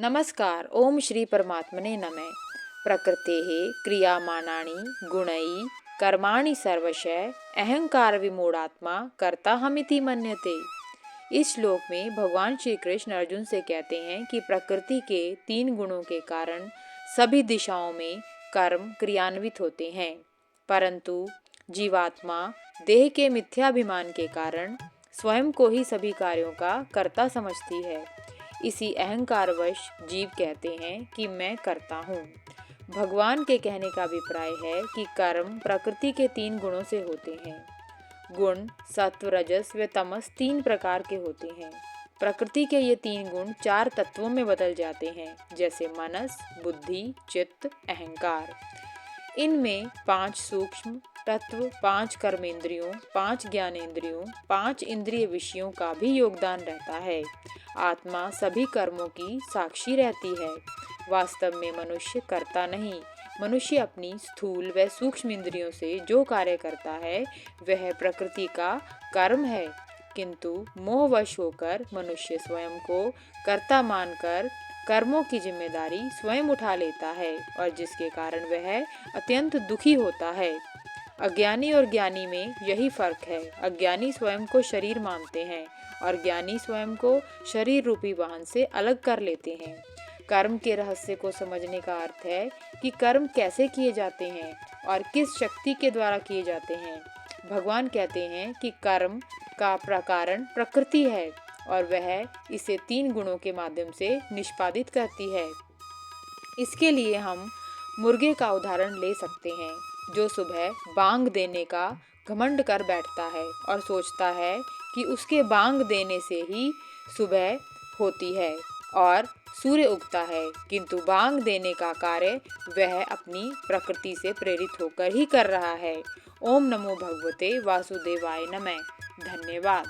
नमस्कार। ओम श्री परमात्मने नमः। प्रकृतेः क्रियामाणानि गुणैः कर्माणि सर्वशः अहंकार विमूढ़ात्मा कर्ता हमिति मन्यते। इस श्लोक में भगवान श्री कृष्ण अर्जुन से कहते हैं कि प्रकृति के 3 गुणों के कारण सभी दिशाओं में कर्म क्रियान्वित होते हैं, परंतु जीवात्मा देह के मिथ्याभिमान के कारण स्वयं को ही सभी कार्यों का कर्ता समझती है। इसी अहंकारवश जीव कहते हैं कि मैं करता हूँ। भगवान के कहने का अभिप्राय है कि कर्म प्रकृति के 3 गुणों से होते हैं। गुण सत्व रजस व तमस 3 प्रकार के होते हैं। प्रकृति के ये 3 गुण 4 तत्वों में बदल जाते हैं, जैसे मनस, बुद्धि, चित्त, अहंकार। इनमें 5 सूक्ष्म तत्व, 5 कर्मेंद्रियों, 5 ज्ञानेंद्रियों, 5 इंद्रिय विषयों का भी योगदान रहता है। आत्मा सभी कर्मों की साक्षी रहती है। वास्तव में मनुष्य करता नहीं। मनुष्य अपनी स्थूल व सूक्ष्म इंद्रियों से जो कार्य करता है वह प्रकृति का कर्म है, किंतु मोहवश होकर मनुष्य स्वयं को कर्ता मानकर कर्मों की जिम्मेदारी स्वयं उठा लेता है और जिसके कारण वह अत्यंत दुखी होता है। अज्ञानी और ज्ञानी में यही फर्क है। अज्ञानी स्वयं को शरीर मानते हैं और ज्ञानी स्वयं को शरीर रूपी वाहन से अलग कर लेते हैं। कर्म के रहस्य को समझने का अर्थ है कि कर्म कैसे किए जाते हैं और किस शक्ति के द्वारा किए जाते हैं। भगवान कहते हैं कि कर्म का प्रकारण प्रकृति है और वह इसे 3 गुणों के माध्यम से निष्पादित करती है। इसके लिए हम मुर्गे का उदाहरण ले सकते हैं, जो सुबह बांग देने का घमंड कर बैठता है और सोचता है कि उसके बांग देने से ही सुबह होती है और सूर्य उगता है, किंतु बांग देने का कार्य वह अपनी प्रकृति से प्रेरित होकर ही कर रहा है। ओम नमो भगवते वासुदेवाय नमः। धन्यवाद।